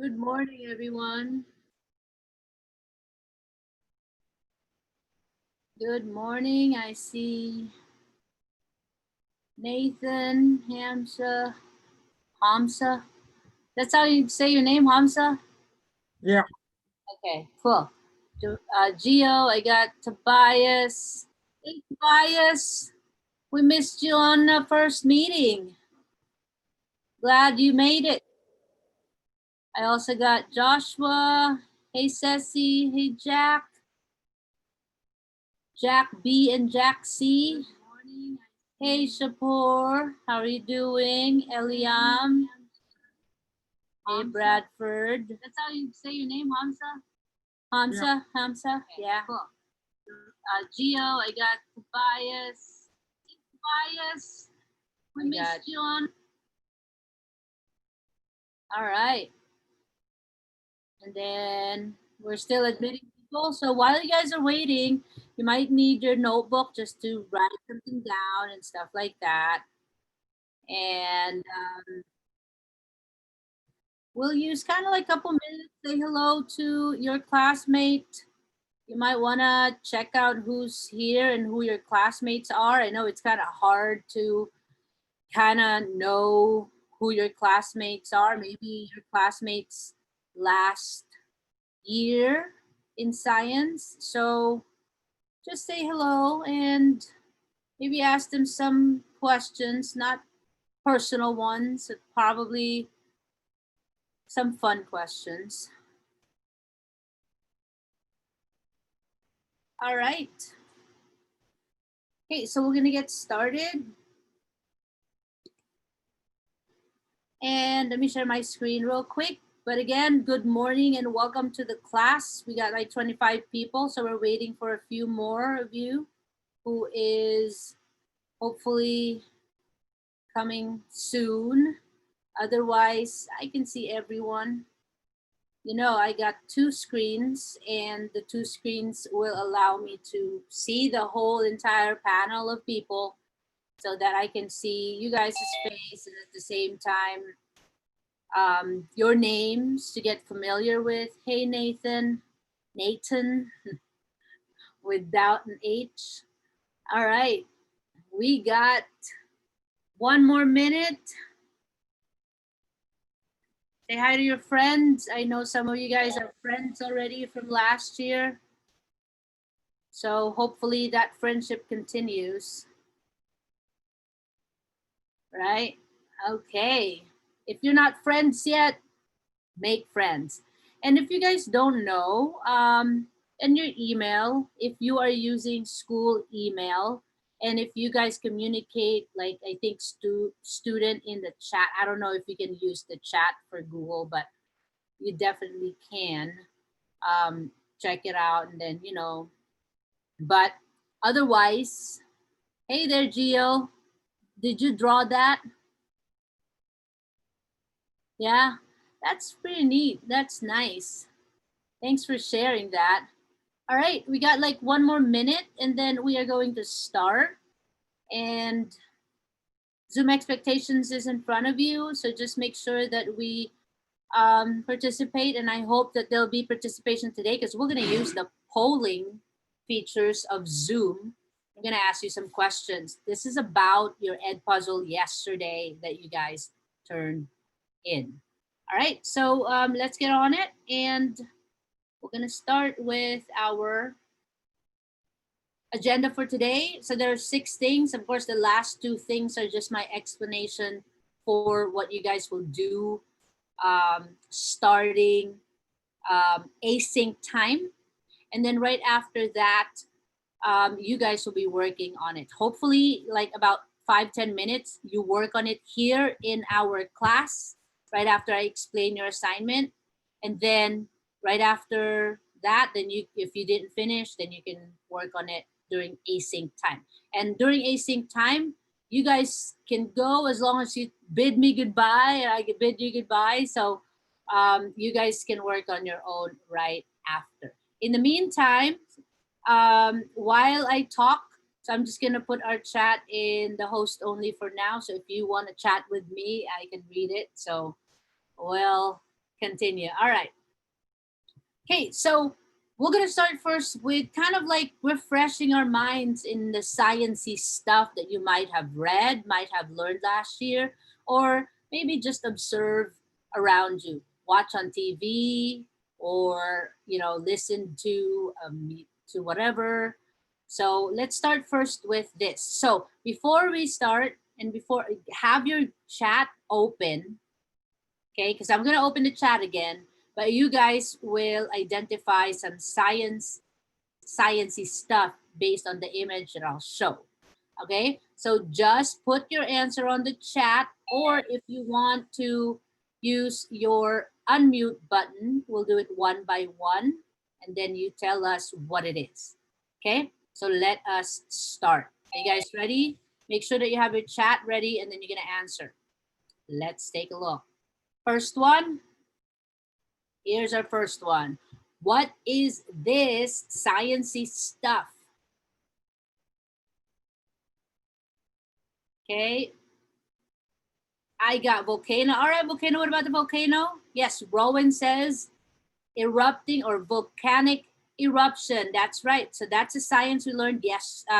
Good morning, everyone. Good morning. I see Nathan, Hamza. That's how you say your name, Hamza? Yeah, Okay, cool. Gio, I got Tobias. Hey, Tobias, we missed you on the first meeting. Glad you made it. I also got Joshua. Hey, Ceci. Hey, Jack B and Jack C. Hey, Shapur. How are you doing? Eliam. Hey, Bradford. That's how you say your name, Hamza? Hamza. Yeah. Cool. Gio, I got Tobias. Hey, Tobias. We missed you on. All right. And then we're still admitting people. So while you guys are waiting, you might need your notebook just to write something down and stuff like that. And we'll use kind of like a couple minutes, say hello to your classmate. You might want to check out who's here and who your classmates are. I know it's kind of hard to kind of know who your classmates are. Maybe your classmates last year in science. So just say hello and maybe ask them some questions, not personal ones, probably some fun questions. All right. Okay, so we're gonna get started. And let me share my screen real quick. But again, good morning and welcome to the class. We got like 25 people, so we're waiting for a few more of you who is hopefully coming soon. Otherwise, I can see everyone. You know, I got two screens, and the two screens will allow me to see the whole entire panel of people so that I can see you guys' face and at the same time your names to get familiar with. Hey, Nathan, without an H. All right, we got one more minute. Say hi to your friends. I know some of you guys are friends already from last year. So hopefully that friendship continues. Right? Okay. If you're not friends yet, make friends. And if you guys don't know, in your email, if you are using school email, and if you guys communicate, like I think student in the chat, I don't know if you can use the chat for Google, but you definitely can check it out and then, but otherwise, hey there, Gio. Did you draw that? Yeah, that's pretty neat. That's nice. Thanks for sharing that. All right, we got like one more minute and then we are going to start. And Zoom expectations is in front of you. So just make sure that we participate. And I hope that there'll be participation today because we're going to use the polling features of Zoom. I'm going to ask you some questions. This is about your Ed puzzle yesterday that you guys turned in. All right, so let's get on it. And we're going to start with our agenda for today. So there are 6 things. Of course, the last 2 things are just my explanation for what you guys will do starting async time. And then right after that, you guys will be working on it. Hopefully, like about 5-10 minutes, you work on it here in our class right after I explain your assignment. And then right after that, then you, if you didn't finish, then you can work on it during async time. And during async time, you guys can go as long as you bid me goodbye and I can bid you goodbye. So you guys can work on your own right after. In the meantime, while I talk, so I'm just gonna put our chat in the host only for now. So if you want to chat with me, I can read it. So, well, continue. All right. Okay, so we're gonna start first with kind of like refreshing our minds in the sciencey stuff that you might have read, might have learned last year, or maybe just observe around you. Watch on TV, or listen to whatever. So let's start first with this. So before we start, and before have your chat open, okay? Because I'm gonna open the chat again, but you guys will identify some sciencey stuff based on the image that I'll show. Okay, so just put your answer on the chat, or if you want to use your unmute button, we'll do it one by one, and then you tell us what it is. Okay, so let us start. Are you guys ready? Make sure that you have your chat ready, and then you're gonna answer. Let's take a look. First one. Here's our first one. What is this sciencey stuff? Okay. I got volcano. All right, volcano. What about the volcano? Yes, Rowan says erupting or volcanic eruption. That's right. So that's a science we learned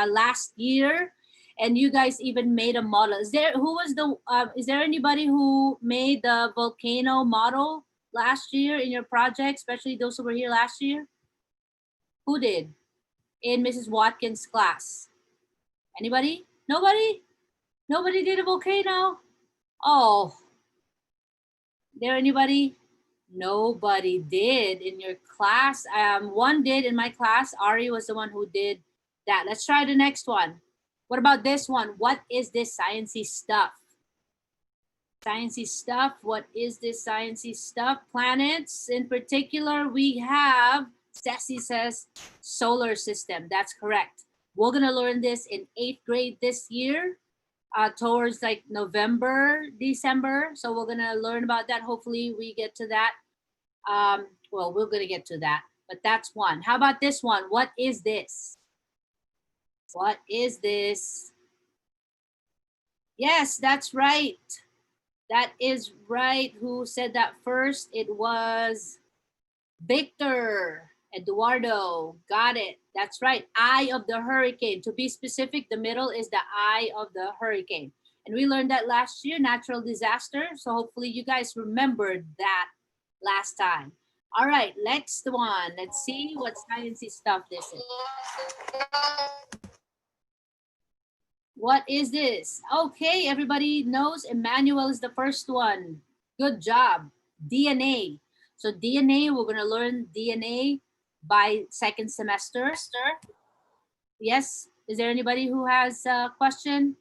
last year, and you guys even made a model. Is there anybody who made the volcano model last year in your project, especially those who were here last year? Who did in Mrs. Watkins' class? Anybody? Nobody? Nobody did a volcano? Oh, there anybody? Nobody did in your class. One did in my class. Ari was the one who did that. Let's try the next one. What about this one? What is this sciencey stuff? Sciencey stuff. What is this sciencey stuff? Planets in particular, we have, Ceci says, solar system. That's correct. We're going to learn this in 8th grade this year, towards like November, December. So we're going to learn about that. Hopefully we get to that. Well, we're going to get to that, but that's one. How about this one? What is this? What is this? Yes, that's right. That is right. Who said that first? It was Victor. Eduardo. Got it. That's right. Eye of the hurricane. To be specific, the middle is the eye of the hurricane. And we learned that last year, natural disaster. So hopefully you guys remembered that last time. All right, next one. Let's see what sciencey stuff this is. What is this? Okay, everybody knows Emmanuel is the first one. Good job. DNA. So DNA, we're going to learn DNA by second semester. Yes, is there anybody who has a question?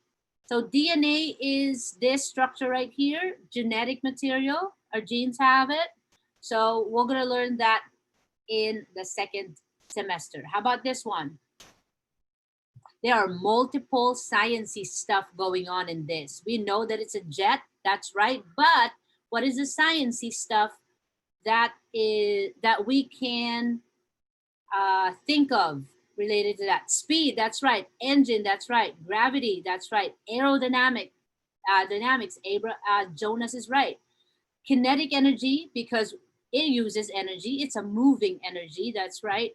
So DNA is this structure right here, genetic material. Our genes have it. So we're going to learn that in the second semester. How about this one? There are multiple sciencey stuff going on in this. We know that it's a jet, that's right. But what is the sciencey stuff that we can think of related to that? Speed, that's right. Engine, that's right. Gravity, that's right. Aerodynamic, dynamics. Jonas is right. Kinetic energy, because it uses energy. It's a moving energy, that's right.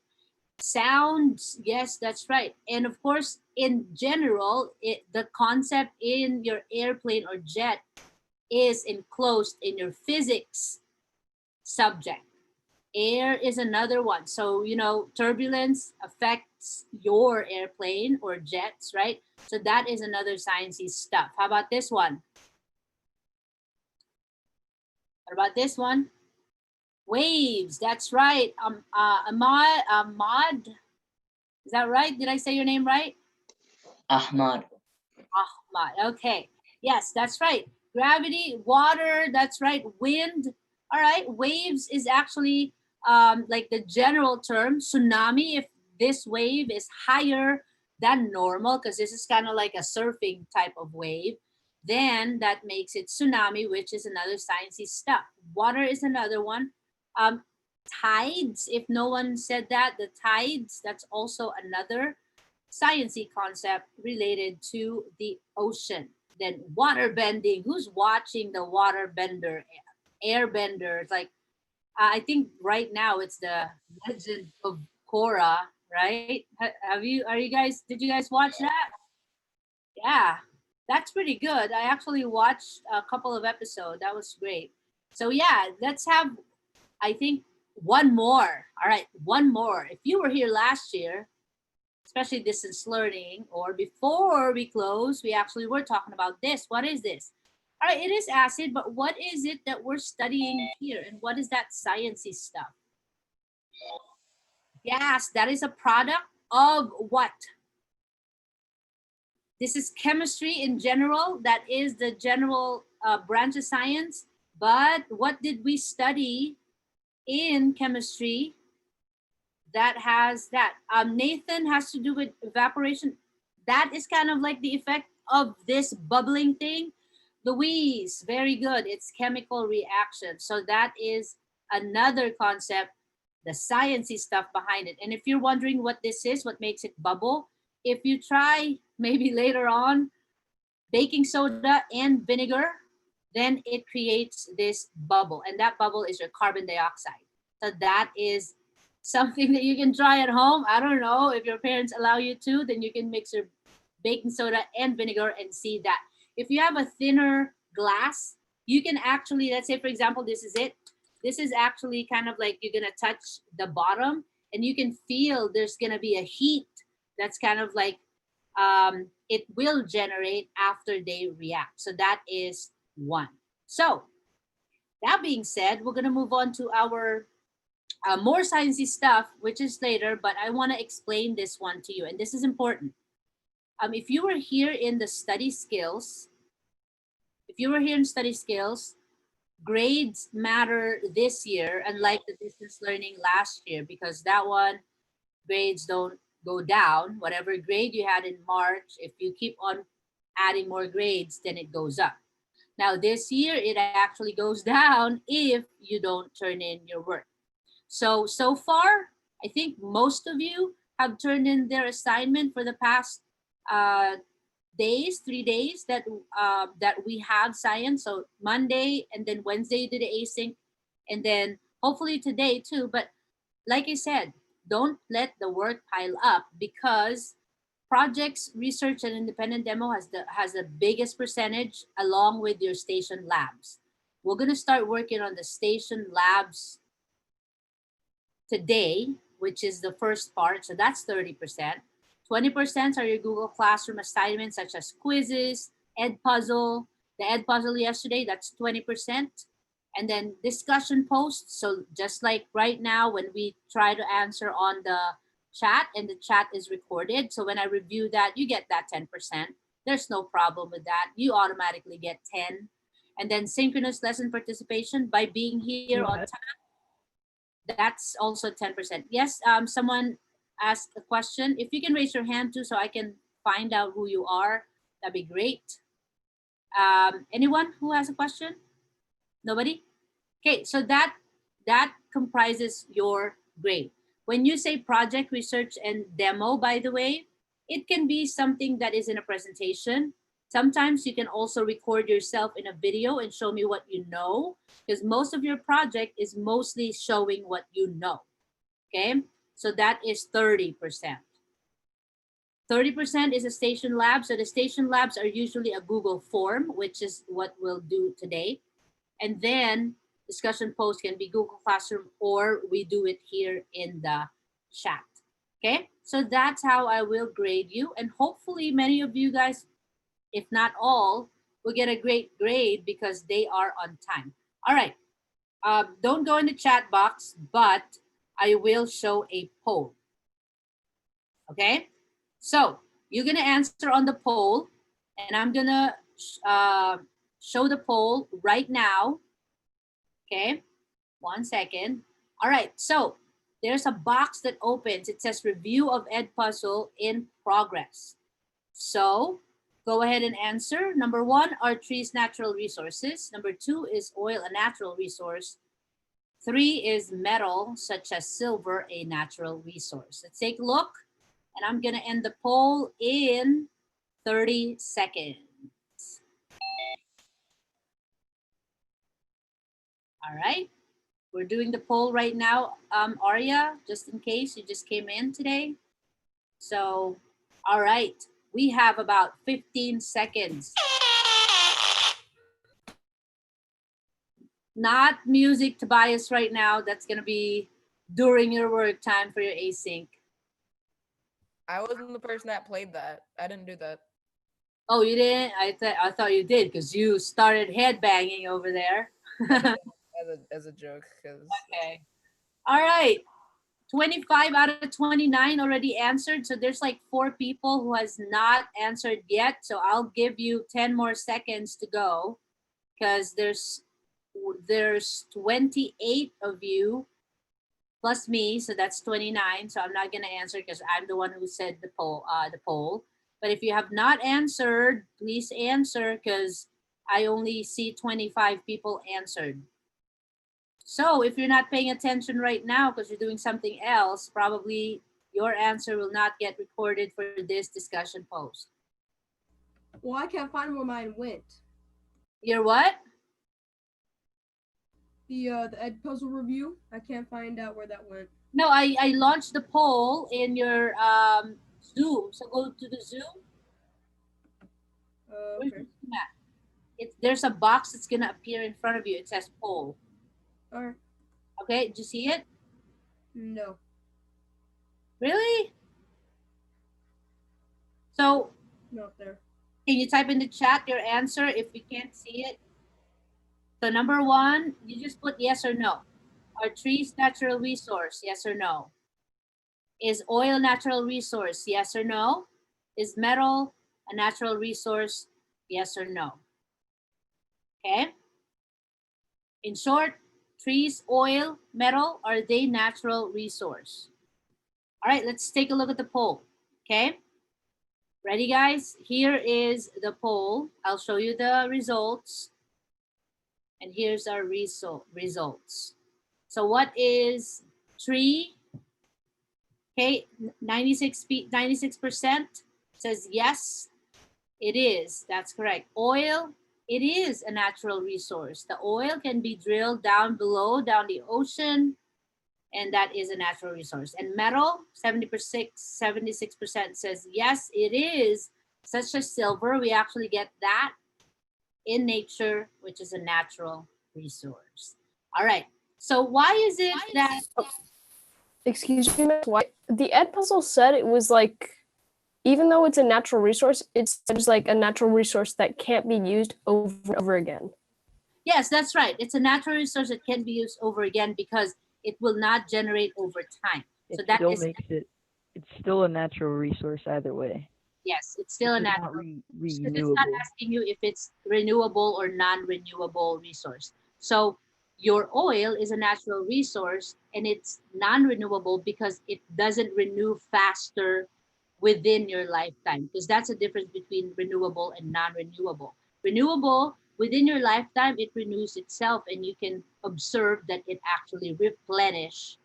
Sound, yes, that's right. And of course, in general, the concept in your airplane or jet is enclosed in your physics subject. Air is another one. So, turbulence affects your airplane or jets, right? So that is another sciencey stuff. How about this one? What about this one? Waves, that's right. Ahmad, is that right? Did I say your name right? Ahmad. Ahmad, okay. Yes, that's right. Gravity, water, that's right. Wind, all right. Waves is actually like the general term. Tsunami, if this wave is higher than normal, because this is kind of like a surfing type of wave, then that makes it tsunami, which is another sciencey stuff. Water is another one. Tides, if no one said that, the tides, that's also another sciencey concept related to the ocean. Then water bending. Who's watching the water bender, air bender? It's like I think right now it's the Legend of Korra, right? Have you? Are you guys? Did you guys watch that? Yeah, that's pretty good. I actually watched a couple of episodes. That was great. So yeah, let's have, I think, one more. All right, one more. If you were here last year, especially distance learning, or before we close, we actually were talking about this. What is this? All right, it is acid, but what is it that we're studying here? And what is that sciencey stuff? Gas, that is a product of what? This is chemistry in general. That is the general branch of science. But what did we study in chemistry that has that? Nathan has to do with evaporation. That is kind of like the effect of this bubbling thing. Louise, very good. It's chemical reaction. So that is another concept, the sciencey stuff behind it. And if you're wondering what this is, what makes it bubble, if you try maybe later on baking soda and vinegar, then it creates this bubble. And that bubble is your carbon dioxide. So that is something that you can try at home. I don't know if your parents allow you to, then you can mix your baking soda and vinegar and see that. If you have a thinner glass, you can actually, let's say, for example, this is it. This is actually kind of like you're going to touch the bottom and you can feel there's going to be a heat that's kind of like it will generate after they react. So that is one. So that being said, we're going to move on to our more sciencey stuff, which is later, but I want to explain this one to you. And this is important. If you were here in the study skills, if you were here in study skills, grades matter this year, unlike the distance learning last year, because that one, grades don't go down. Whatever grade you had in March, if you keep on adding more grades, then it goes up. Now, this year, it actually goes down if you don't turn in your work. So far, I think most of you have turned in their assignment for the past uh, days, 3 days that we have science. So Monday and then Wednesday you did the async, and then hopefully today too. But like I said, don't let the work pile up because projects, research, and independent demo has the biggest percentage along with your station labs. We're gonna start working on the station labs today, which is the first part. So that's 30%. 20% are your Google Classroom assignments such as quizzes, Edpuzzle. The Edpuzzle yesterday, that's 20%. And then discussion posts. So just like right now when we try to answer on the chat and the chat is recorded. So when I review that, you get that 10%. There's no problem with that. You automatically get 10. And then synchronous lesson participation by being here on time, that's also 10%. Yes, someone asked a question. If you can raise your hand too so I can find out who you are, that'd be great. Anyone who has a question? Nobody? Okay, so that comprises your grade. When you say project, research, and demo, by the way, it can be something that is in a presentation. Sometimes you can also record yourself in a video and show me what you know, because most of your project is mostly showing what you know. Okay, so that is 30%. 30% is a station lab. So the station labs are usually a Google form, which is what we'll do today. And then discussion post can be Google Classroom or we do it here in the chat. Okay, so that's how I will grade you. And hopefully many of you guys, if not all, will get a great grade because they are on time. All right, don't go in the chat box, but I will show a poll. Okay, so you're gonna answer on the poll and I'm gonna show the poll right now. Okay, 1 second. All right, so there's a box that opens. It says review of Edpuzzle in progress. So go ahead and answer. Number 1, are trees natural resources? Number 2, is oil a natural resource? 3, is metal such as silver a natural resource? Let's take a look. And I'm gonna end the poll in 30 seconds. All right. We're doing the poll right now, Arya, just in case you just came in today. So, all right, we have about 15 seconds. Not music, Tobias, right now. That's going to be during your work time for your async. I wasn't the person that played that. I didn't do that. Oh, you didn't? I thought you did because you started headbanging over there. as a joke, because Okay. All right. 25 out of 29 already answered. So there's like 4 people who has not answered yet. So I'll give you 10 more seconds to go because there's 28 of you plus me, so that's 29. So I'm not gonna answer because I'm the one who said the poll. But if you have not answered, please answer because I only see 25 people answered. So if you're not paying attention right now because you're doing something else, probably your answer will not get recorded for this discussion post. Well, I can't find where mine went. Your what? The Ed Puzzle review. I can't find out where that went. No, I launched the poll in your Zoom. So go to the Zoom. Where's Okay. the Zoom at? There's a box that's gonna appear in front of you. It says poll. All right. Okay, did you see it? No. Really? So Not there. can you type in the chat your answer if we can't see it? So number 1, you just put yes or no. Are trees natural resource? Yes or no? Is oil a natural resource? Yes or no? Is metal a natural resource? Yes or no? Okay. In short, trees, oil, metal, are they natural resource? All right, let's take a look at the poll. Okay. Ready, guys? Here is the poll. I'll show you the results. And here's our results. So what is tree? Okay, 96% says yes, it is. That's correct. Oil, it is a natural resource. The oil can be drilled down below, down the ocean, and that is a natural resource. And metal, 76% says yes, it is, such as silver. We actually get that in nature, which is a natural resource. All right. So why is it that... Excuse me, why the Ed Puzzle said it was like, even though it's a natural resource, it's like a natural resource that can't be used over and over again. Yes, that's right. It's a natural resource that can be used over again because it will not generate over time. So that is, it's still a natural resource either way. yes, it's still a It's natural. not It's renewable. not asking you if it's renewable or non-renewable resource. So your oil is a natural resource and it's non-renewable because it doesn't renew faster within your lifetime, because that's a difference between renewable and non-renewable. Renewable, within your lifetime, it renews itself and you can observe that it actually replenish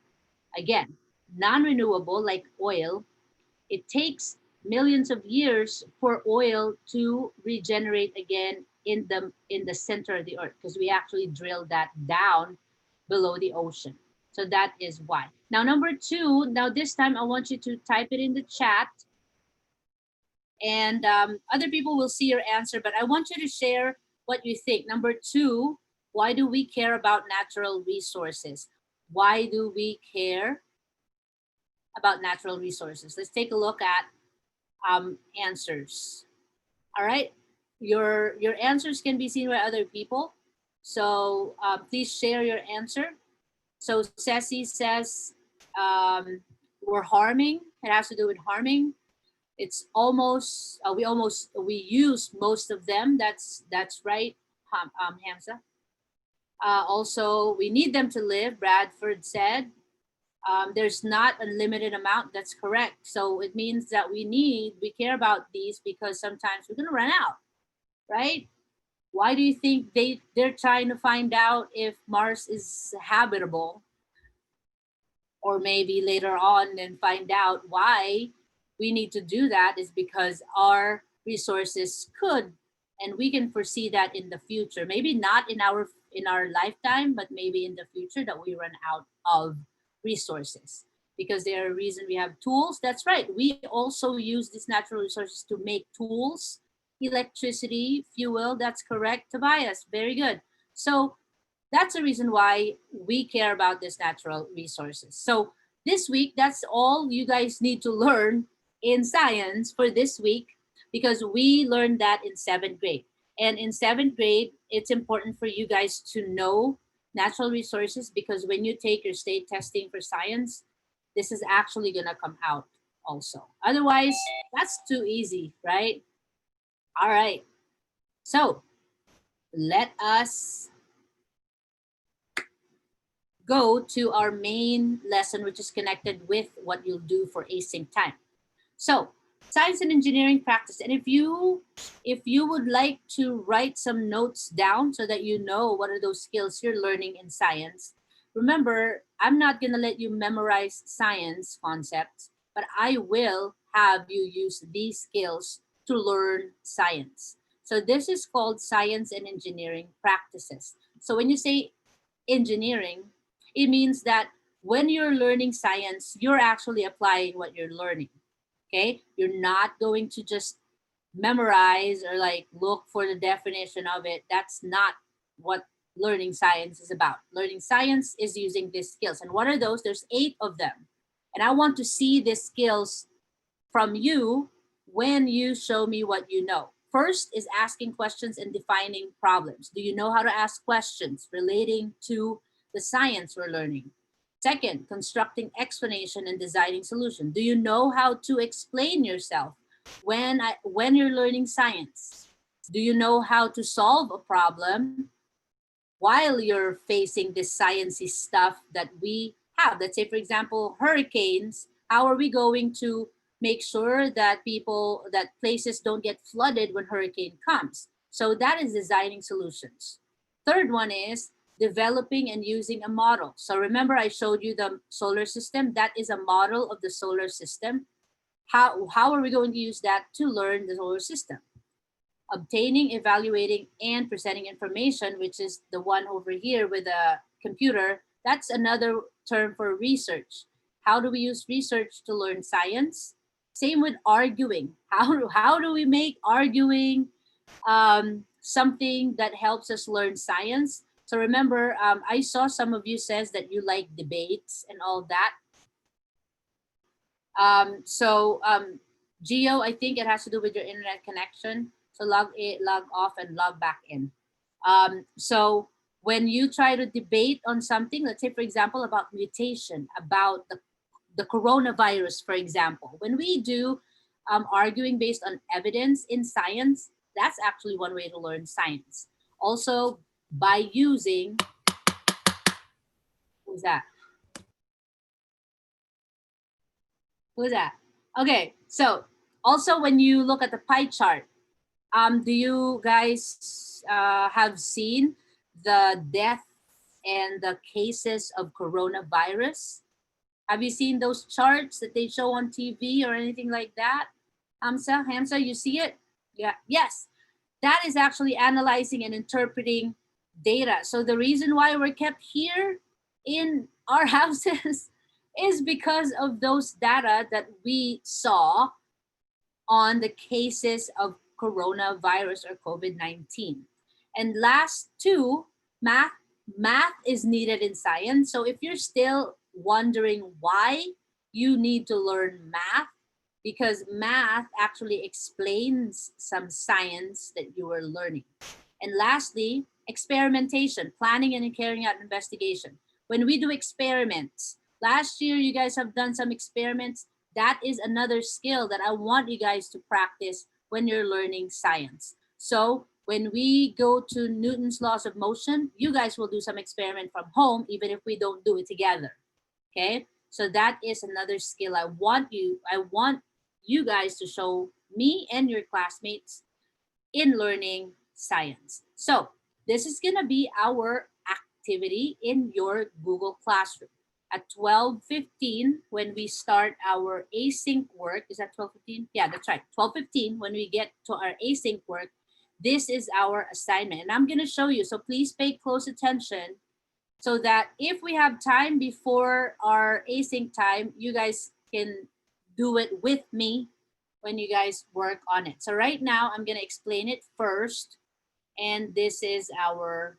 again. Non-renewable, like oil, it takes millions of years for oil to regenerate again in the center of the earth, because we actually drill that down below the ocean. So that is why. Now, number 2, now this time I want you to type it in the chat, and other people will see your answer, but I want you to share what you think. Number 2, why do we care about natural resources? Why do we care about natural resources? Let's take a look at answers. All right, your answers can be seen by other people, so please share your answer. So Ceci says we're harming. It has to do with harming. It's almost we use most of them. That's right, Hamza. Also, we need them to live. Bradford said. There's not unlimited amount. That's correct. So it means that we care about these because sometimes we're gonna run out, right? Why do you think they're trying to find out if Mars is habitable? Or maybe later on and find out why we need to do that is because our resources could, and we can foresee that in the future. Maybe not in our in our lifetime, but maybe in the future that we run out of resources because there are reason we have tools. That's right. We also use these natural resources to make tools, electricity, fuel. That's correct, Tobias. Very good. So that's the reason why we care about these natural resources. So this week, that's all you guys need to learn in science for this week because we learned that in 7th grade. And in 7th grade, it's important for you guys to know natural resources because when you take your state testing for science, this is actually going to come out also. Otherwise, that's too easy, right? All right. So let us go to our main lesson, which is connected with what you'll do for async time. So science and engineering practice. And if you would like to write some notes down so that you know what are those skills you're learning in science, remember, I'm not going to let you memorize science concepts, but I will have you use these skills to learn science. So this is called science and engineering practices. So when you say engineering, it means that when you're learning science, you're actually applying what you're learning. Okay? You're not going to just memorize or like look for the definition of it. That's not what learning science is about. Learning science is using these skills. And what are those? There's 8 of them. And I want to see these skills from you when you show me what you know. First is asking questions and defining problems. Do you know how to ask questions relating to the science we're learning? Second, constructing explanation and designing solution. Do you know how to explain yourself when you're learning science? Do you know how to solve a problem while you're facing this sciencey stuff that we have? Let's say, for example, hurricanes. How are we going to make sure that places don't get flooded when hurricane comes? So that is designing solutions. Third one is developing and using a model. So remember I showed you the solar system. That is a model of the solar system. How are we going to use that to learn the solar system? Obtaining, evaluating, and presenting information, which is the one over here with a computer. That's another term for research. How do we use research to learn science? Same with arguing. How do we make arguing something that helps us learn science? So remember, I saw some of you says that you like debates and all that. Geo, I think it has to do with your internet connection. So log off and log back in. So when you try to debate on something, let's say, for example, about mutation, about the coronavirus, for example, when we do arguing based on evidence in science, that's actually one way to learn science. Also, by using, who's that? Who's that? Okay, so also when you look at the pie chart, do you guys have seen the death and the cases of coronavirus? Have you seen those charts that they show on TV or anything like that? Hamza, you see it? Yeah, yes. That is actually analyzing and interpreting data. So the reason why we're kept here in our houses is because of those data that we saw on the cases of coronavirus or COVID-19. And last two, math is needed in science. So if you're still wondering why you need to learn math, because math actually explains some science that you were learning. And lastly, experimentation, planning and carrying out investigation. When we do experiments, last year you guys have done some experiments. That is another skill that I want you guys to practice when you're learning science. So when we go to Newton's laws of motion, you guys will do some experiment from home, even if we don't do it together. Okay, so that is another skill I want you guys to show me and your classmates in learning science. So this is gonna be our activity in your Google Classroom. At 12:15, when we start our async work, is that 12:15? Yeah, that's right, 12:15, when we get to our async work, this is our assignment. And I'm going to show you. So please pay close attention so that if we have time before our async time, you guys can do it with me when you guys work on it. So right now, I'm going to explain it first. And this is our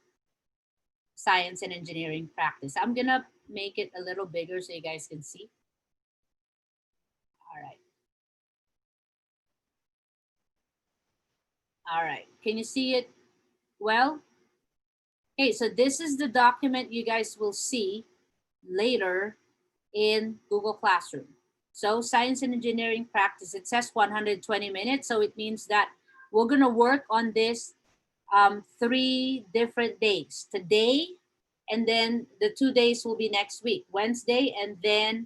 science and engineering practice. I'm going to make it a little bigger so you guys can see. All right. All right, can you see it well? Okay, so this is the document you guys will see later in Google Classroom. So science and engineering practice, it says 120 minutes. So it means that we're gonna work on this 3 different days. Today, and then the 2 days will be next week, Wednesday and then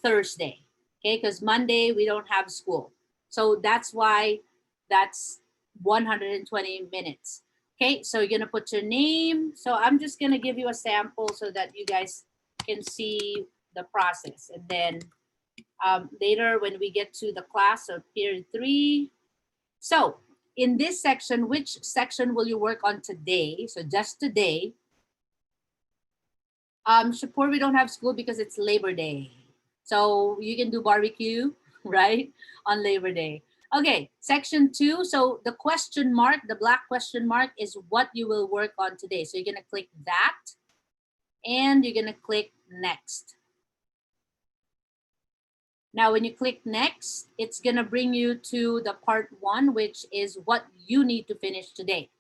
Thursday, okay? Because Monday we don't have school. So that's why that's 120 minutes. Okay, so you're gonna put your name. So I'm just gonna give you a sample so that you guys can see the process. And then later when we get to the class of period 3. So in this section, which section will you work on today? So just today. Shapur, we don't have school because it's Labor Day. So you can do barbecue, right? On Labor Day. Okay, section 2. So the question mark, the black question mark is what you will work on today. So you're gonna click that and you're gonna click next. Now, when you click next, it's gonna bring you to the part 1, which is what you need to finish today.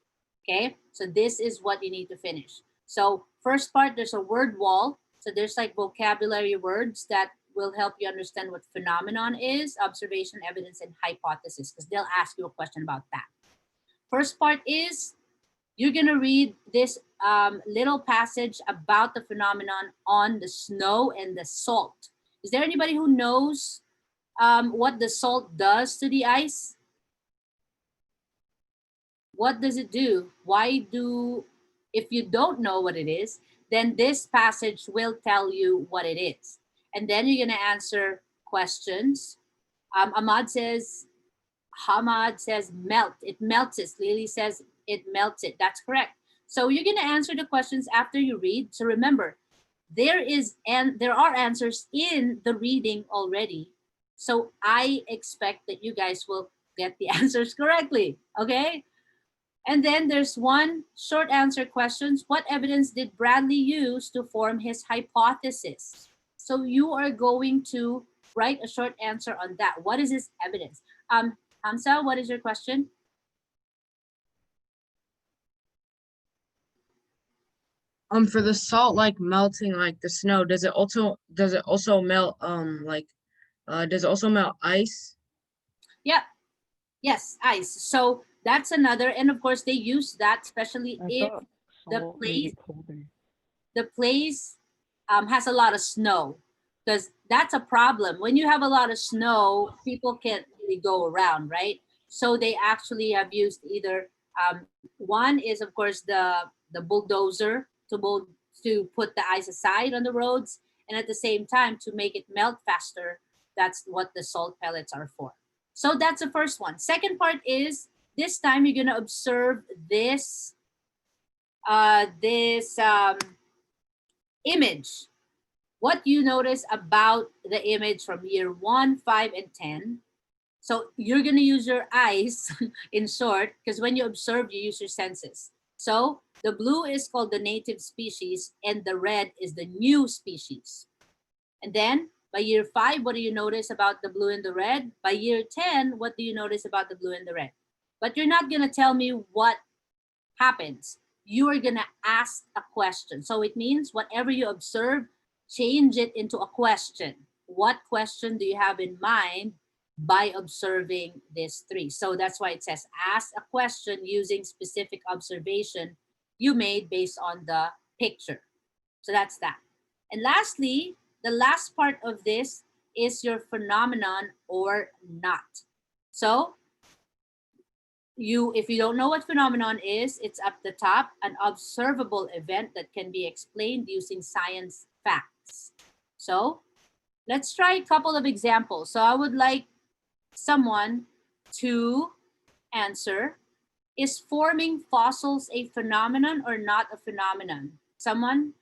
Okay, so this is what you need to finish. So first part, there's a word wall. So there's like vocabulary words that will help you understand what phenomenon is, observation, evidence, and hypothesis, because they'll ask you a question about that. First part is you're gonna read this little passage about the phenomenon on the snow and the salt. Is there anybody who knows what the salt does to the ice? What does it do? If you don't know what it is, then this passage will tell you what it is. And then you're gonna answer questions. Hamad says melt. It melts it. Lily says it melts it. That's correct. So you're gonna answer the questions after you read. So remember, there are answers in the reading already. So I expect that you guys will get the answers correctly, okay? And then there's one short answer questions. What evidence did Bradley use to form his hypothesis? So you are going to write a short answer on that. What is his evidence? Hamza, what is your question? For the salt like melting like the snow, does it also melt does it also melt ice? Yeah. Yes, ice. So that's another, and of course they use that especially I if thought the salt made place it colder. the place has a lot of snow, because that's a problem. When you have a lot of snow, people can't really go around, right? So they actually have used either one is of course the bulldozer to put the ice aside on the roads, and at the same time to make it melt faster. That's what the salt pellets are for. So that's the first one. Second part is this time you're gonna observe this image. What you notice about the image from year 1, 5, and 10. So you're gonna use your eyes in short, because when you observe, you use your senses. So the blue is called the native species and the red is the new species. And then by year 5, what do you notice about the blue and the red? By year 10, what do you notice about the blue and the red? But you're not gonna tell me what happens. You are gonna ask a question. So it means whatever you observe, change it into a question. What question do you have in mind by observing these 3? So that's why it says ask a question using specific observation you made based on the picture. So that's that. And lastly, the last part of this is your phenomenon or not. So if you don't know what phenomenon is, it's up the top, an observable event that can be explained using science facts. So let's try a couple of examples. So I would like someone to answer Is forming fossils a phenomenon or not a phenomenon? Someone?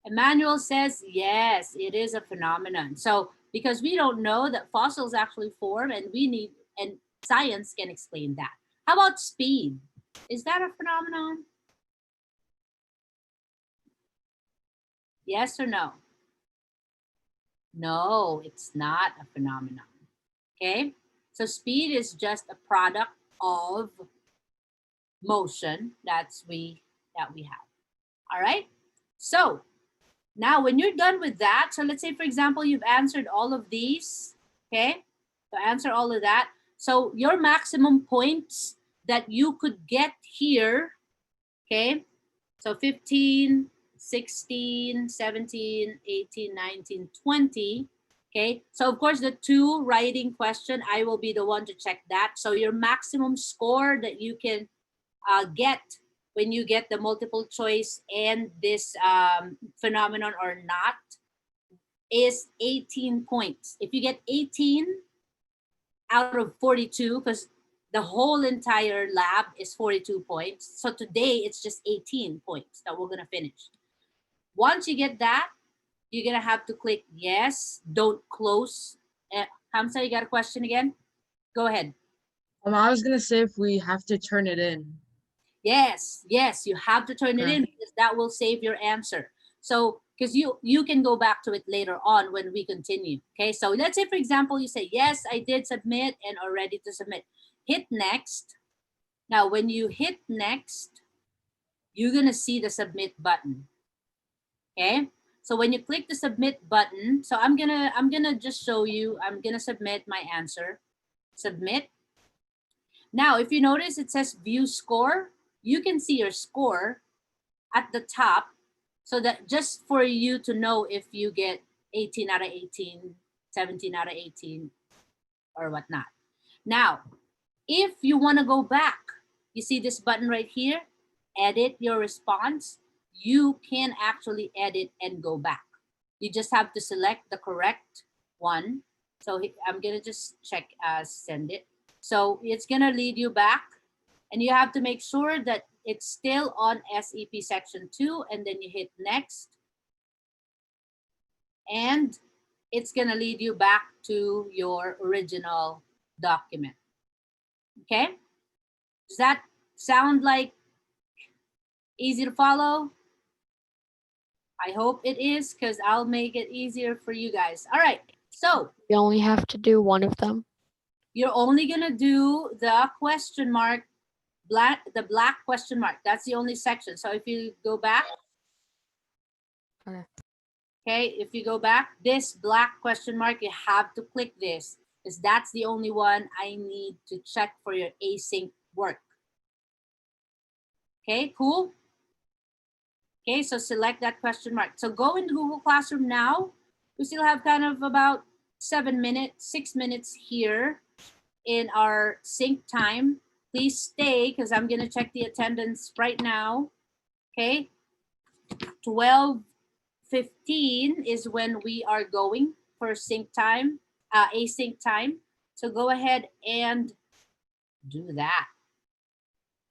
Emmanuel says, yes, it is a phenomenon. So because we don't know that fossils actually form, and science can explain that. How about speed? Is that a phenomenon? Yes or no? No, it's not a phenomenon. Okay, so speed is just a product of motion that we have. All right, so now when you're done with that, so let's say for example you've answered all of these. Okay, so answer all of that. So your maximum points that you could get here, okay, so 15, 16, 17, 18, 19, 20. Okay, so of course the 2 writing question, I will be the one to check that. So your maximum score that you can get when you get the multiple choice and this phenomenon or not is 18 points. If you get 18 out of 42, because the whole entire lab is 42 points. So today it's just 18 points that we're gonna finish. Once you get that, you're gonna have to click yes, don't close. Hamza, you got a question again? Go ahead. I was gonna say if we have to turn it in. Yes, you have to turn it in because that will save your answer. So, because you can go back to it later on when we continue. Okay, so let's say for example, you say, yes, I did submit and are ready to submit. Hit next. Now, when you hit next, you're gonna see the submit button. Okay, so when you click the submit button, so I'm gonna just show you, I'm gonna submit my answer. Submit. Now, if you notice, it says view score. You can see your score at the top, so that just for you to know if you get 18 out of 18, 17 out of 18, or whatnot. Now, if you want to go back, you see this button right here, edit your response. You can actually edit and go back. You just have to select the correct one. So I'm gonna just check send it. So it's gonna lead you back, and you have to make sure that it's still on SEP section 2, and then you hit next. And it's gonna lead you back to your original document. Okay? Does that sound like easy to follow? I hope it is, because I'll make it easier for you guys. All right, so We only have to do one of them. you're only gonna do the question mark, the black question mark. That's the only section. So if you go back, okay, if you go back, this black question mark, you have to click this, because that's the only one I need to check for your async work. Okay, cool. Okay, so select that question mark. So go into Google Classroom now. We still have kind of about 6 minutes here in our sync time. Please stay, because I'm gonna check the attendance right now. Okay, 12:15 is when we are going for sync time, async time. So go ahead and do that.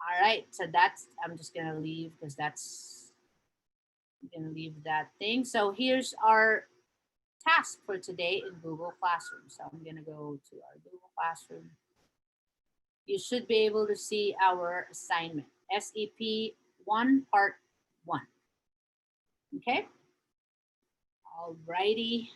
All right, so that's, I'm just gonna leave, because that's, I'm gonna leave that thing. So here's our task for today in Google Classroom. So I'm gonna go to our Google Classroom. You should be able to see our assignment, SEP 1 Part 1. Okay. All righty.